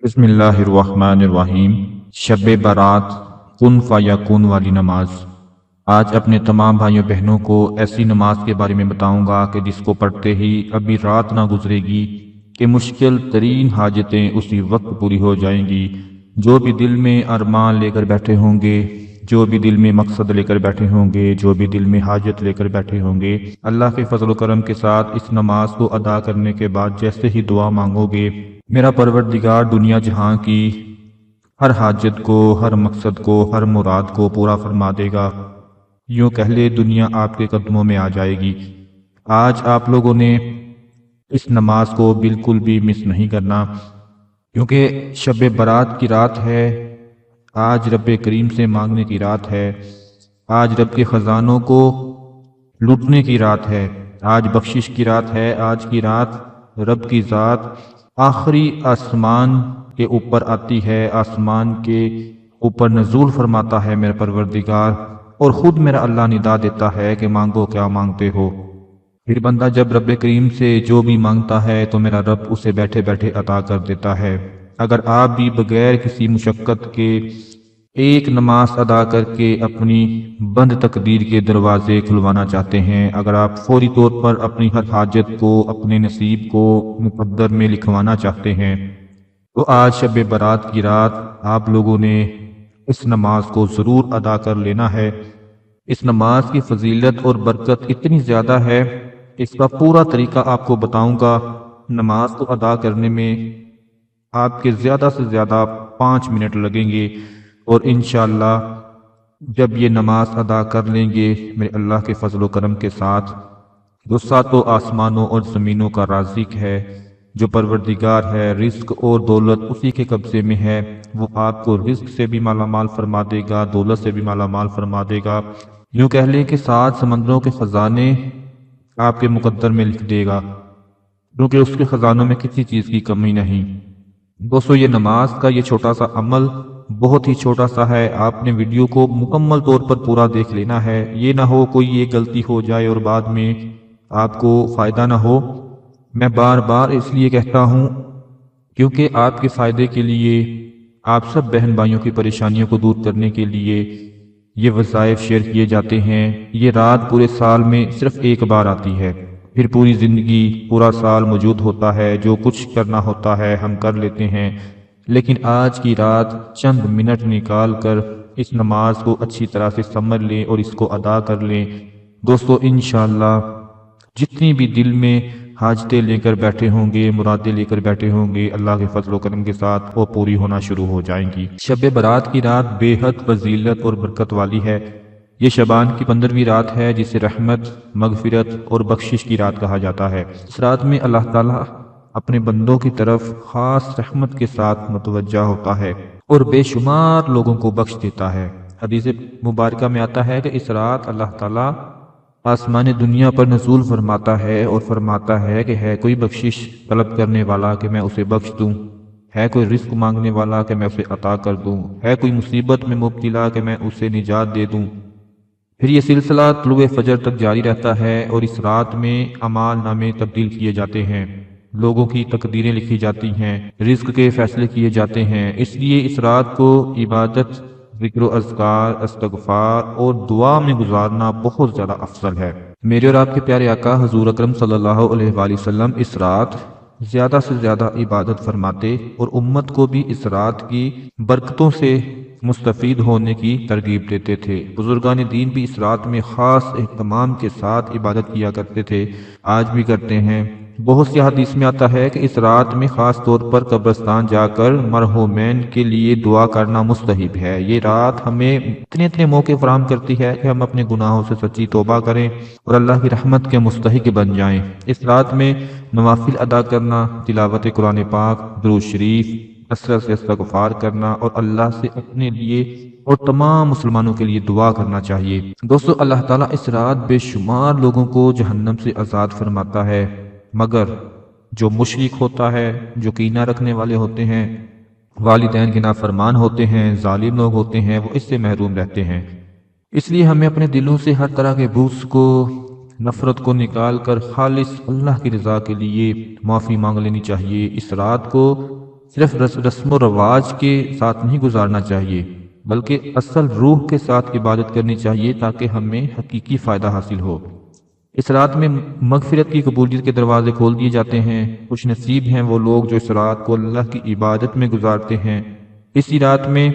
بسم اللہ الرحمن الرحیم۔ شب برات کن فیکون والی نماز۔ آج اپنے تمام بھائیوں بہنوں کو ایسی نماز کے بارے میں بتاؤں گا کہ جس کو پڑھتے ہی ابھی رات نہ گزرے گی کہ مشکل ترین حاجتیں اسی وقت پوری ہو جائیں گی۔ جو بھی دل میں ارمان لے کر بیٹھے ہوں گے، جو بھی دل میں مقصد لے کر بیٹھے ہوں گے، جو بھی دل میں حاجت لے کر بیٹھے ہوں گے، اللہ کے فضل و کرم کے ساتھ اس نماز کو ادا کرنے کے بعد جیسے ہی دعا مانگو گے، میرا پروردگار دنیا جہاں کی ہر حاجت کو، ہر مقصد کو، ہر مراد کو پورا فرما دے گا۔ یوں کہہ لے دنیا آپ کے قدموں میں آ جائے گی۔ آج آپ لوگوں نے اس نماز کو بالکل بھی مس نہیں کرنا، کیونکہ شب برات کی رات ہے۔ آج رب کریم سے مانگنے کی رات ہے، آج رب کے خزانوں کو لوٹنے کی رات ہے، آج بخشش کی رات ہے۔ آج کی رات رب کی ذات آخری آسمان کے اوپر آتی ہے، آسمان کے اوپر نزول فرماتا ہے میرا پروردگار، اور خود میرا اللہ ندا دیتا ہے کہ مانگو کیا مانگتے ہو۔ پھر بندہ جب رب کریم سے جو بھی مانگتا ہے تو میرا رب اسے بیٹھے بیٹھے عطا کر دیتا ہے۔ اگر آپ بھی بغیر کسی مشقت کے ایک نماز ادا کر کے اپنی بند تقدیر کے دروازے کھلوانا چاہتے ہیں، اگر آپ فوری طور پر اپنی ہر حاجت کو، اپنے نصیب کو مقدر میں لکھوانا چاہتے ہیں، تو آج شب برات کی رات آپ لوگوں نے اس نماز کو ضرور ادا کر لینا ہے۔ اس نماز کی فضیلت اور برکت اتنی زیادہ ہے، اس کا پورا طریقہ آپ کو بتاؤں گا۔ نماز کو ادا کرنے میں آپ کے زیادہ سے زیادہ 5 منٹ لگیں گے، اور انشاءاللہ جب یہ نماز ادا کر لیں گے میرے اللہ کے فضل و کرم کے ساتھ، جو ساتوں آسمانوں اور زمینوں کا رازق ہے، جو پروردگار ہے، رزق اور دولت اسی کے قبضے میں ہے، وہ آپ کو رزق سے بھی مالا مال فرما دے گا، دولت سے بھی مالا مال فرما دے گا۔ یوں کہہ لیں کہ 7 سمندروں کے خزانے آپ کے مقدر میں لکھ دے گا، کیونکہ اس کے خزانوں میں کسی چیز کی کمی نہیں۔ دوستو، یہ نماز کا یہ چھوٹا سا عمل بہت ہی چھوٹا سا ہے، آپ نے ویڈیو کو مکمل طور پر پورا دیکھ لینا ہے، یہ نہ ہو کوئی یہ غلطی ہو جائے اور بعد میں آپ کو فائدہ نہ ہو۔ میں بار بار اس لیے کہتا ہوں کیونکہ آپ کے فائدے کے لیے، آپ سب بہن بھائیوں کی پریشانیوں کو دور کرنے کے لیے یہ وظائف شیئر کیے جاتے ہیں۔ یہ رات پورے سال میں صرف ایک بار آتی ہے، پھر پوری زندگی، پورا سال موجود ہوتا ہے، جو کچھ کرنا ہوتا ہے ہم کر لیتے ہیں، لیکن آج کی رات چند منٹ نکال کر اس نماز کو اچھی طرح سے سمجھ لیں اور اس کو ادا کر لیں۔ دوستو، انشاءاللہ جتنی بھی دل میں حاجتیں لے کر بیٹھے ہوں گے، مرادیں لے کر بیٹھے ہوں گے، اللہ کے فضل و کرم کے ساتھ وہ پوری ہونا شروع ہو جائیں گی۔ شب برات کی رات بے حد فضیلت اور برکت والی ہے۔ یہ شعبان کی 15ویں رات ہے، جسے رحمت، مغفرت اور بخشش کی رات کہا جاتا ہے۔ اس رات میں اللہ تعالیٰ اپنے بندوں کی طرف خاص رحمت کے ساتھ متوجہ ہوتا ہے اور بے شمار لوگوں کو بخش دیتا ہے۔ حدیث مبارکہ میں آتا ہے کہ اس رات اللہ تعالیٰ آسمان دنیا پر نزول فرماتا ہے اور فرماتا ہے کہ ہے کوئی بخشش طلب کرنے والا کہ میں اسے بخش دوں، ہے کوئی رزق مانگنے والا کہ میں اسے عطا کر دوں، ہے کوئی مصیبت میں مبتلا کہ میں اسے نجات دے دوں۔ پھر یہ سلسلہ طلوع فجر تک جاری رہتا ہے، اور اس رات میں اعمال نامے تبدیل کیے جاتے ہیں، لوگوں کی تقدیریں لکھی جاتی ہیں، رزق کے فیصلے کیے جاتے ہیں۔ اس لیے اس رات کو عبادت، ذکر و اذکار، استغفار اور دعا میں گزارنا بہت زیادہ افضل ہے۔ میرے اور آپ کے پیارے آقا حضور اکرم صلی اللہ علیہ وآلہ وسلم اس رات زیادہ سے زیادہ عبادت فرماتے اور امت کو بھی اس رات کی برکتوں سے مستفید ہونے کی ترغیب دیتے تھے۔ بزرگان دین بھی اس رات میں خاص اہتمام کے ساتھ عبادت کیا کرتے تھے، آج بھی کرتے ہیں۔ بہت سی حدیث میں آتا ہے کہ اس رات میں خاص طور پر قبرستان جا کر مرحومین کے لیے دعا کرنا مستحب ہے۔ یہ رات ہمیں اتنے موقع فراہم کرتی ہے کہ ہم اپنے گناہوں سے سچی توبہ کریں اور اللہ کی رحمت کے مستحق بن جائیں۔ اس رات میں نوافل ادا کرنا، تلاوت قرآن پاک، درود شریف، کثرت سے استغفار کرنا اور اللہ سے اپنے لیے اور تمام مسلمانوں کے لیے دعا کرنا چاہیے۔ دوستو، اللہ تعالیٰ اس رات بے شمار لوگوں کو جہنم سے آزاد فرماتا ہے، مگر جو مشرک ہوتا ہے، جو کینہ رکھنے والے ہوتے ہیں، والدین کے نافرمان ہوتے ہیں، ظالم لوگ ہوتے ہیں، وہ اس سے محروم رہتے ہیں۔ اس لیے ہمیں اپنے دلوں سے ہر طرح کے بغض کو، نفرت کو نکال کر خالص اللہ کی رضا کے لیے معافی مانگ لینی چاہیے۔ اس رات کو صرف رسم و رواج کے ساتھ نہیں گزارنا چاہیے، بلکہ اصل روح کے ساتھ عبادت کرنی چاہیے تاکہ ہمیں حقیقی فائدہ حاصل ہو۔ اس رات میں مغفرت کی قبولیت کے دروازے کھول دیے جاتے ہیں۔ خوش نصیب ہیں وہ لوگ جو اس رات کو اللہ کی عبادت میں گزارتے ہیں۔ اسی رات میں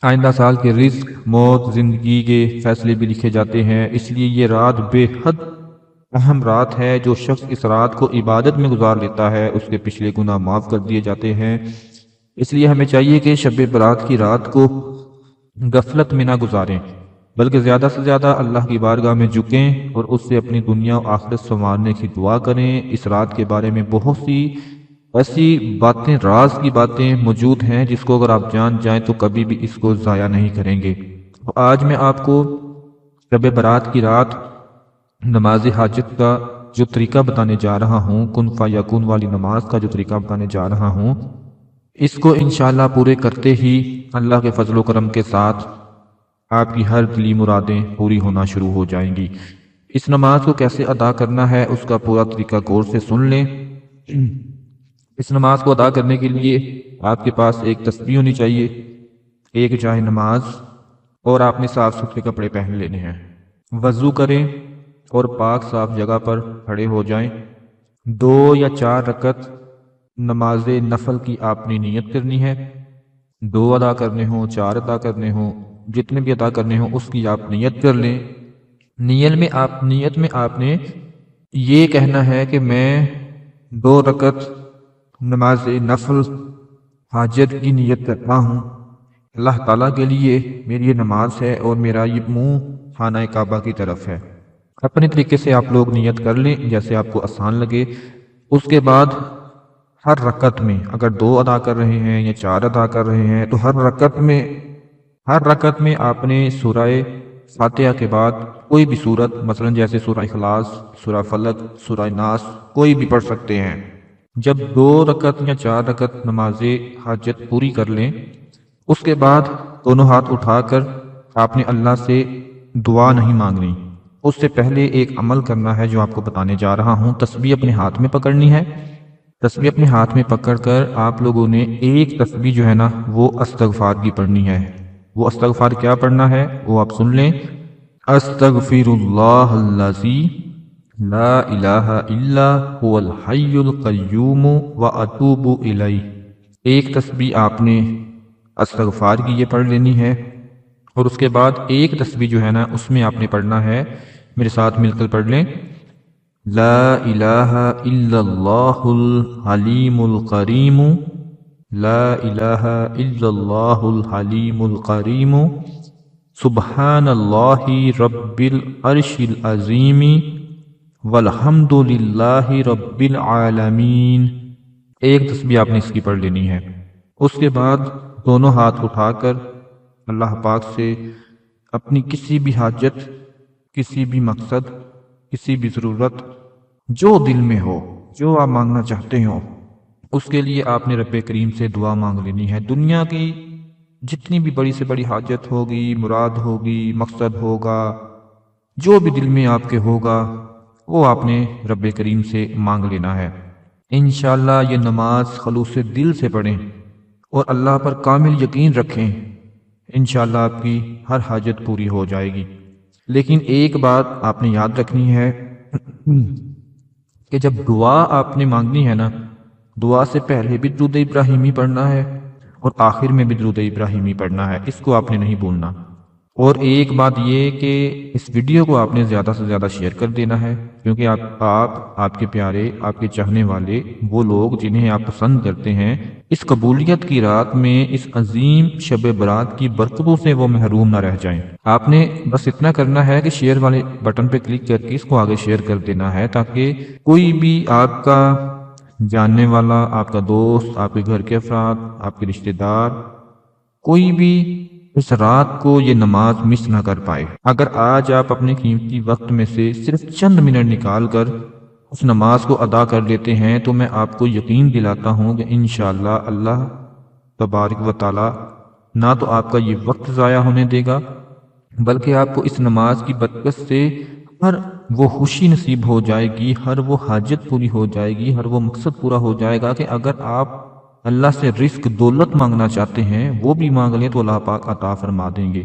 آئندہ سال کے رزق، موت، زندگی کے فیصلے بھی لکھے جاتے ہیں۔ اس لیے یہ رات بے حد اہم رات ہے۔ جو شخص اس رات کو عبادت میں گزار لیتا ہے اس کے پچھلے گناہ معاف کر دیے جاتے ہیں۔ اس لیے ہمیں چاہیے کہ شب برات کی رات کو غفلت میں نہ گزاریں، بلکہ زیادہ سے زیادہ اللہ کی بارگاہ میں جھکیں اور اس سے اپنی دنیا و آخرت سنوارنے کی دعا کریں۔ اس رات کے بارے میں بہت سی ایسی باتیں، راز کی باتیں موجود ہیں جس کو اگر آپ جان جائیں تو کبھی بھی اس کو ضائع نہیں کریں گے۔ تو آج میں آپ کو شب برات کی رات نماز حاجت کا جو طریقہ بتانے جا رہا ہوں، کن فیکون والی نماز کا جو طریقہ بتانے جا رہا ہوں، اس کو انشاءاللہ پورے کرتے ہی اللہ کے فضل و کرم کے ساتھ آپ کی ہر دلی مرادیں پوری ہونا شروع ہو جائیں گی۔ اس نماز کو کیسے ادا کرنا ہے اس کا پورا طریقہ غور سے سن لیں۔ اس نماز کو ادا کرنے کے لیے آپ کے پاس ایک تسبیح ہونی چاہیے، ایک جائے نماز، اور آپ نے صاف ستھرے کپڑے پہن لینے ہیں۔ وضو کریں اور پاک صاف جگہ پر کھڑے ہو جائیں۔ 2 یا 4 رکعت نماز نفل کی آپ نے نیت کرنی ہے۔ 2 ادا کرنے ہوں، 4 ادا کرنے ہوں، جتنے بھی ادا کرنے ہوں اس کی آپ نیت کر لیں۔ نیت میں آپ نے یہ کہنا ہے کہ میں 2 رکعت نماز نفل حاجت کی نیت کرتا ہوں، اللہ تعالیٰ کے لیے میری یہ نماز ہے اور میرا یہ منہ خانہ کعبہ کی طرف ہے۔ اپنے طریقے سے آپ لوگ نیت کر لیں جیسے آپ کو آسان لگے۔ اس کے بعد ہر رکعت میں اگر 2 ادا کر رہے ہیں یا 4 ادا کر رہے ہیں تو ہر رکعت میں آپ نے سورہ فاتحہ کے بعد کوئی بھی سورت، مثلا جیسے سورہ اخلاص، سورہ فلق، سورہ ناس، کوئی بھی پڑھ سکتے ہیں۔ جب 2 رکعت یا 4 رکعت نماز حاجت پوری کر لیں، اس کے بعد دونوں ہاتھ اٹھا کر آپ نے اللہ سے دعا نہیں مانگنی، اس سے پہلے ایک عمل کرنا ہے جو آپ کو بتانے جا رہا ہوں۔ تسبیح اپنے ہاتھ میں پکڑنی ہے۔ تسبیح اپنے ہاتھ میں پکڑ کر آپ لوگوں نے ایک تسبیح جو ہے نا وہ استغفار کی پڑھنی ہے۔ وہ استغفار کیا پڑھنا ہے وہ آپ سن لیں۔ استغفر اللہ الذی لا الہ الا هو الحی القیوم واتوب الیہ۔ ایک تسبیح آپ نے استغفار کی یہ پڑھ لینی ہے، اور اس کے بعد ایک تسبیح جو ہے نا اس میں آپ نے پڑھنا ہے، میرے ساتھ مل کر پڑھ لیں، لا الہ الا اللہ الحلیم الکریم، لا الہ الا اللہ الحلیم الکریم، سبحان اللہ رب العرش العظیم، والحمد للہ رب العالمین۔ ایک تسبیح آپ نے اس کی پڑھ لینی ہے۔ اس کے بعد دونوں ہاتھ اٹھا کر اللہ پاک سے اپنی کسی بھی حاجت، کسی بھی مقصد، کسی بھی ضرورت جو دل میں ہو، جو آپ مانگنا چاہتے ہو، اس کے لیے آپ نے رب کریم سے دعا مانگ لینی ہے۔ دنیا کی جتنی بھی بڑی سے بڑی حاجت ہوگی، مراد ہوگی، مقصد ہوگا، جو بھی دل میں آپ کے ہوگا وہ آپ نے رب کریم سے مانگ لینا ہے۔ انشاءاللہ یہ نماز خلوص دل سے پڑھیں اور اللہ پر کامل یقین رکھیں، انشاءاللہ آپ کی ہر حاجت پوری ہو جائے گی۔ لیکن ایک بات آپ نے یاد رکھنی ہے کہ جب دعا آپ نے مانگنی ہے نا، دعا سے پہلے بھی درود ابراہیمی پڑھنا ہے اور آخر میں بھی درود ابراہیمی پڑھنا ہے، اس کو آپ نے نہیں بھولنا۔ اور ایک بات یہ کہ اس ویڈیو کو آپ نے زیادہ سے زیادہ شیئر کر دینا ہے، کیونکہ آپ کے پیارے، آپ کے چاہنے والے، وہ لوگ جنہیں آپ پسند کرتے ہیں، اس قبولیت کی رات میں، اس عظیم شب برات کی برکتوں سے وہ محروم نہ رہ جائیں۔ آپ نے بس اتنا کرنا ہے کہ شیئر والے بٹن پہ کلک کر کے اس کو آگے شیئر کر دینا ہے، تاکہ کوئی بھی آپ کا جاننے والا، آپ کا دوست، آپ کے گھر کے افراد، آپ کے رشتہ دار، کوئی بھی اس رات کو یہ نماز مس نہ کر پائے۔ اگر آج آپ اپنے قیمتی وقت میں سے صرف چند منٹ نکال کر اس نماز کو ادا کر لیتے ہیں تو میں آپ کو یقین دلاتا ہوں کہ انشاءاللہ اللہ تبارک و تعالی نہ تو آپ کا یہ وقت ضائع ہونے دے گا، بلکہ آپ کو اس نماز کی برکت سے ہر وہ خوشی نصیب ہو جائے گی، ہر وہ حاجت پوری ہو جائے گی، ہر وہ مقصد پورا ہو جائے گا کہ اگر آپ اللہ سے رزق دولت مانگنا چاہتے ہیں وہ بھی مانگ لیں تو اللہ پاک عطا فرما دیں گے۔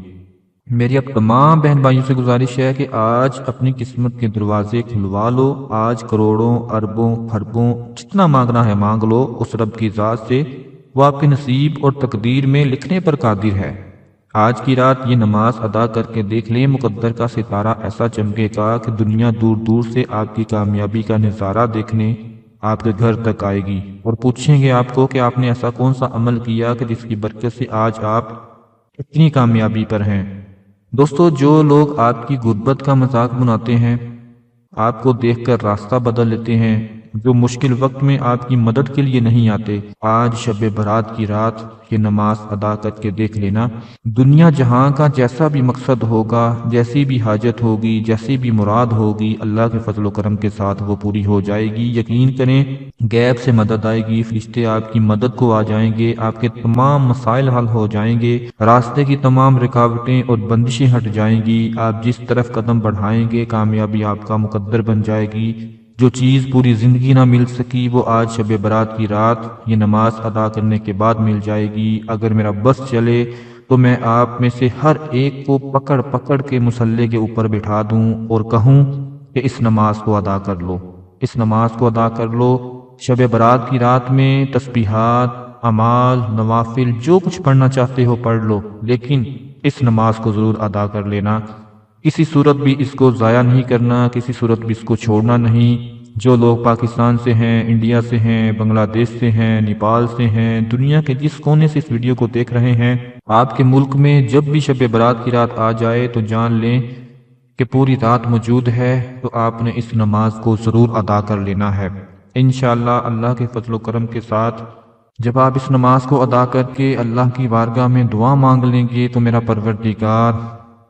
میری اب تمام بہن بھائیوں سے گزارش ہے کہ آج اپنی قسمت کے دروازے کھلوا لو۔ آج کروڑوں اربوں خربوں جتنا مانگنا ہے مانگ لو اس رب کی ذات سے، وہ آپ کے نصیب اور تقدیر میں لکھنے پر قادر ہے۔ آج کی رات یہ نماز ادا کر کے دیکھ لیں، مقدر کا ستارہ ایسا چمکے گا کہ دنیا دور دور سے آپ کی کامیابی کا نظارہ دیکھنے آپ کے گھر تک آئے گی، اور پوچھیں گے آپ کو کہ آپ نے ایسا کون سا عمل کیا کہ جس کی برکت سے آج آپ اتنی کامیابی پر ہیں۔ دوستو، جو لوگ آپ کی غربت کا مذاق بناتے ہیں، آپ کو دیکھ کر راستہ بدل لیتے ہیں، جو مشکل وقت میں آپ کی مدد کے لیے نہیں آتے، آج شب برات کی رات یہ نماز ادا کر کے دیکھ لینا، دنیا جہاں کا جیسا بھی مقصد ہوگا، جیسی بھی حاجت ہوگی، جیسی بھی مراد ہوگی، اللہ کے فضل و کرم کے ساتھ وہ پوری ہو جائے گی۔ یقین کریں، غیب سے مدد آئے گی، فرشتے آپ کی مدد کو آ جائیں گے، آپ کے تمام مسائل حل ہو جائیں گے، راستے کی تمام رکاوٹیں اور بندشیں ہٹ جائیں گی، آپ جس طرف قدم بڑھائیں گے کامیابی آپ کا مقدر بن جائے گی۔ جو چیز پوری زندگی نہ مل سکی وہ آج شب برات کی رات یہ نماز ادا کرنے کے بعد مل جائے گی۔ اگر میرا بس چلے تو میں آپ میں سے ہر ایک کو پکڑ پکڑ کے مصلی کے اوپر بٹھا دوں اور کہوں کہ اس نماز کو ادا کر لو، اس نماز کو ادا کر لو۔ شب برات کی رات میں تسبیحات، اعمال، نوافل جو کچھ پڑھنا چاہتے ہو پڑھ لو، لیکن اس نماز کو ضرور ادا کر لینا۔ کسی صورت بھی اس کو ضائع نہیں کرنا، کسی صورت بھی اس کو چھوڑنا نہیں۔ جو لوگ پاکستان سے ہیں، انڈیا سے ہیں، بنگلہ دیش سے ہیں، نیپال سے ہیں، دنیا کے جس کونے سے اس ویڈیو کو دیکھ رہے ہیں، آپ کے ملک میں جب بھی شب برات کی رات آ جائے تو جان لیں کہ پوری رات موجود ہے، تو آپ نے اس نماز کو ضرور ادا کر لینا ہے۔ انشاءاللہ اللہ کے فضل و کرم کے ساتھ جب آپ اس نماز کو ادا کر کے اللہ کی بارگاہ میں دعا مانگ لیں گے تو میرا پروردگار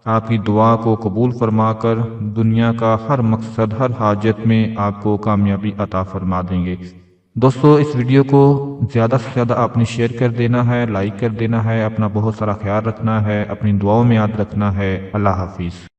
آپ کی دعا کو قبول فرما کر دنیا کا ہر مقصد، ہر حاجت میں آپ کو کامیابی عطا فرما دیں گے۔ دوستو، اس ویڈیو کو زیادہ سے زیادہ آپ نے شیئر کر دینا ہے، لائک کر دینا ہے، اپنا بہت سارا خیال رکھنا ہے، اپنی دعاؤں میں یاد رکھنا ہے۔ اللہ حافظ۔